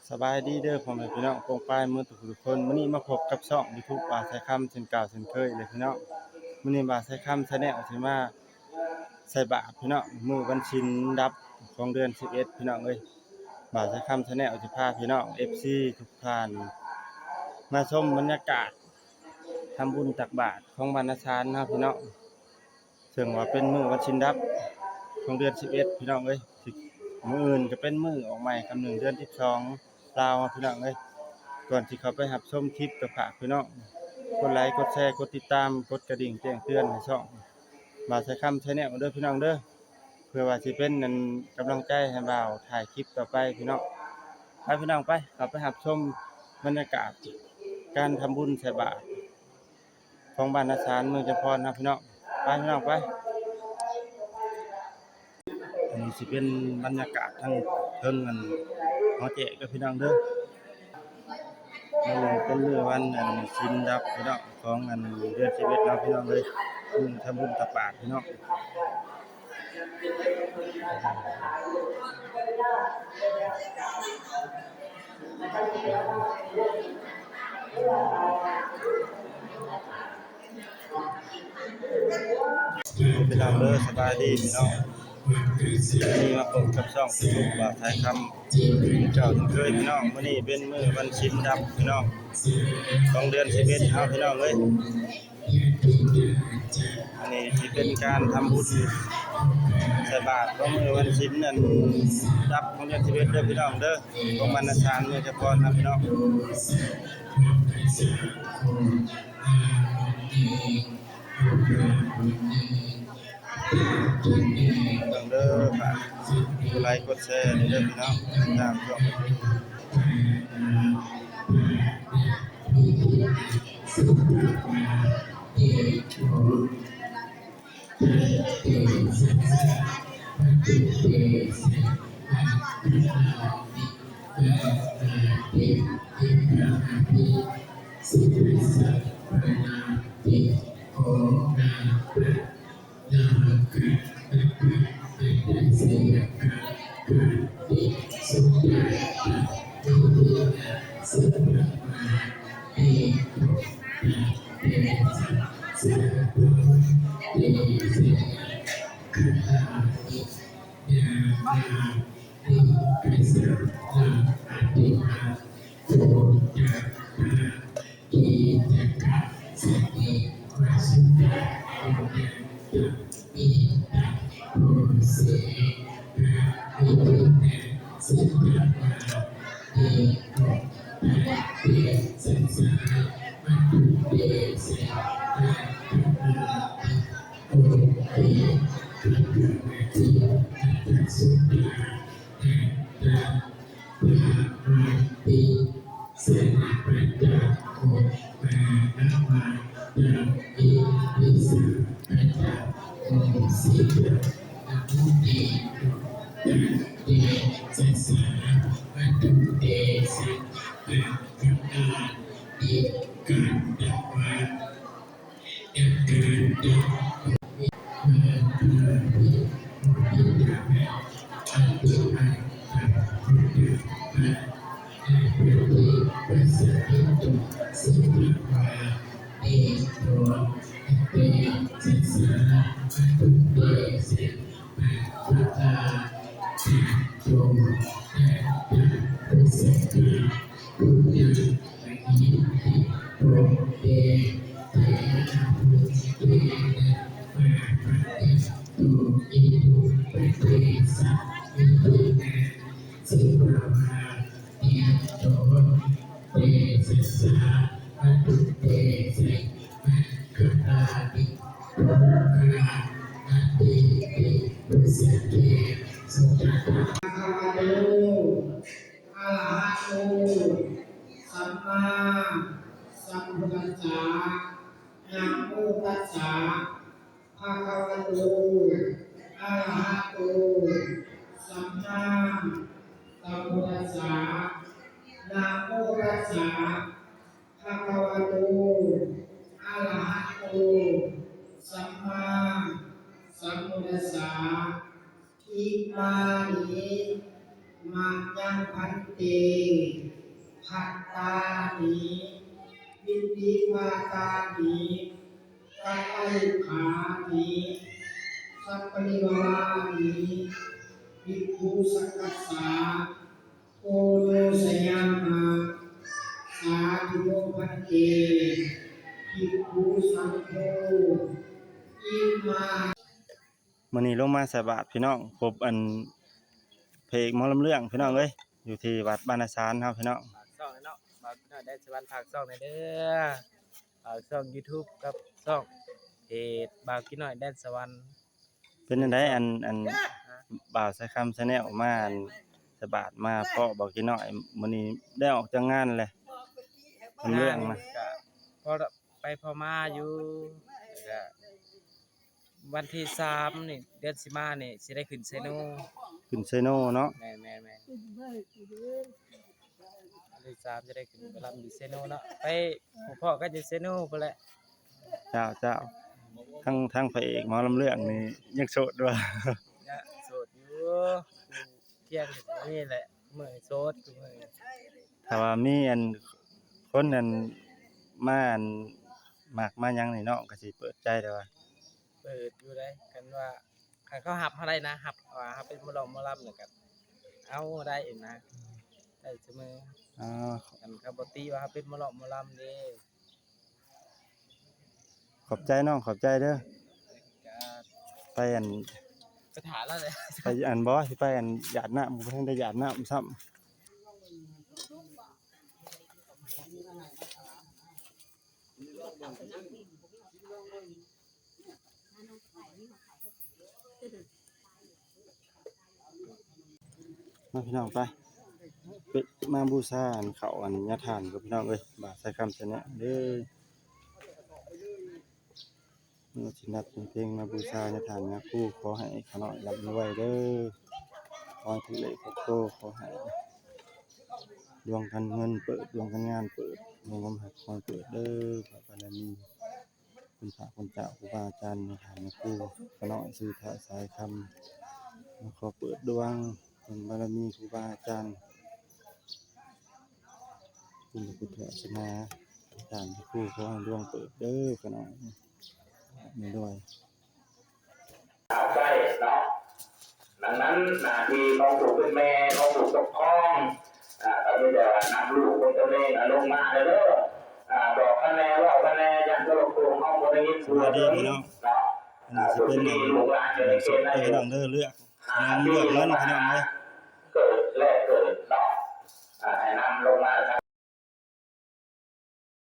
สบายดีเด้อพ่อแม่พี่น้องปองปายมื้อทุกคนมื้อนี้มาพบกับช่อง YouTube บ่าวสายคำเช่นเก่าเช่นเคยเลยพี่น้องมื้อนี้บ่าวสายคำ Channel สิมาใส่บาตรพี่น้องมื้อวันศีลดับของเดือน11พี่น้องเอ้ยบ่าวสายคำ Channel สิพาพี่น้อง FC ทุกท่านมาชมบรรยากาศทำบุญตักบาตรของบรรณชานนะครับพี่น้องซึ่งว่าเป็นมื้อวันศีลดับของเดือน11พี่น้องเอ้ยมื้ออื่นก็เป็นมื้อออกใหม่กำเดือน12ลาวพี่น้องเอ้ยก่อนที่เขาไปรับชมคลิปก็ฝากพี่น้องกดไลค์กดแชร์กดติดตามกดกระดิ่งแจ้งเตือนให้ช่องบ่าวสายคำ Channel เด้อพี่น้องเด้อเพื่อว่าสิเป็นนั่นกำลังใจให้บ่าวถ่ายคลิปต่อไปพี่น้องไปพี่น้องไปเราไปรับชมบรรยากาศการทำบุญใส่บาตรของบ้านนาสารเมืองจำพรนะพี่น้องไปพี่น้องไปอันนี้สิเป็นบรรยากาศทั้งเทิงอันหอแจกเด้อพี่น้องเด้อเป็นมื้อวันศีลดับพี่น้องของเดือน11เนาะพี่น้องเอ้ยทำบุญตักบาตรพี่น้องพี่น้องเด้อสบายดีพี่น้องนี่มาพบกับช่อง YouTube บ่าวสายคำเจ้าเคยพี่น้องมื้อนี้เป็นมื้อวันศีลดับพี่น้องของเดือน11เฮาพี่น้องเอ้ยอันนี้สิเป็นการทำบุญใส่บาตรของมื้อวันศีลนั่นดับของเดือน11เด้อพี่น้องเด้อของบรรณชานเมืองจำพรนะพี่น้องเด้อฝากกดไลค์กดแชร์เด้อพี่น้องตามช่องอะระหะโตสัมมาสัมพุทธัสสะนะโมตัสสะภะคะวะโตอะระหะโตสัมมาสัมพุทธัสสะนะโมตัสสะภะคะวะโตอะระหะโตสัมมาสัมพุทธัสสะอิมานิม มายังพันเตผัตตานิวิติวาตานิกัปปะลุขานิสัพพะริวานิภิกขุสังฆัสสะโอโนสยามะสาธุโมพันเตภิกขุสังโฆอิมา มื้อนี้ลงมาใส่บาตรพี่น้องพบอันพระเอกหมอลำเรื่องพี่น้องเอ้ยอยู่ที่วัดบ้านนาซานเฮาพี่น้อง ฝากช่องเลยเนาะฝากได้สวรรค์ฝากช่องหน่อยเด้อฝากช่อง YouTube กับช่องเพจบาวกินหน่อยแดนสวรรค์ เป็นจังไดอันบ่าวใส่คำ Channel มาอันใส่บาตรมาเพาะบอกกินน้อยมื้อนี้ได้ออกจากงานเลยลำเรื่องนะ ก็พอไปพอมาอยู่ก็วันที่3นี่เดือนสิมานี่สิได้ขึ้นเซโน ขึ้นเซโนเนาะ แม่นๆวันที่3จะได้ขึ้นไปรำอยู่เซโนเนาะไปพ่อก็อยู่เซโนพุ่นแหละ เจ้าทั้งพระเอกหมอลำเรื่องนี่ยังโสดด้วย เนี่ยโสดอยู่เที่ยงนี่แหละมื้อโสดคือมื้อ ถ้าว่ามีอันคนอันมาอันมักมาหยังนี่เนาะก็สิเปิดใจแต่ว่า เปิดอยู่ได้กันว่าคันเขาหับเฮาได้นะหับว่าหับเป็นหมอลำหมอลำเนี่ยกันเอาได้เองนะได้เสมอ อ๋อ กันเขาบ่ตีว่าหับเป็นหมอลำหมอลำเด้ ขอบใจน้องขอบใจเด้อ ก็ ไปอัน ไปถามแล้วเลย ไปอันบ่สิไปอันหยาดน้ำบ่ทันได้หยาดน้ำซ้ำมาพี่น้องไปมาบูชาอันเขาอันยะทานกับพี่น้องเอ้ยบาทใส่คำเสนอเด้อเมื่อสินัดเพลงมาบูชายะทานยะคู่ขอให้ขน้อยรับรวยเด้อขอให้ถึงเลขครบโตขอให้ดวงการเงินเปิดดวงการงานเปิดดวงความหักคอยเปิดเด้อพระบารมีคุณพระคุณเจ้าครูบาอาจารย์ในฐานยะคู่ขน้อยสื่อถ่ายสายคำมาขอเปิดดวงเป็นบารมีครูบาอาจารย์คุณพระพุทธศาสนาฐานยะคู่ขอให้ดวงเปิดเด้อขน้อยไม่ด้วย ใช่เนาะดังนั้นหน้าที่ของผู้เป็นแม่ของผู้ปกครองเราไม่ได้นำลูกคนตัวเองลงมาเลยเด้อบอกคะแนนว่าคะแนนอย่างตัวครูห้องบริษัท สวัสดีพี่น้อง เนาะ อันนี้สิเป็นอัน ลูกหลานจะได้เก ส ณ ด ฑ์ได้ พี่น้องเด้อเลือกน้องเลือกเงินพี่น้องเด้อ เกิดและเกิดเนาะให้นำลงมา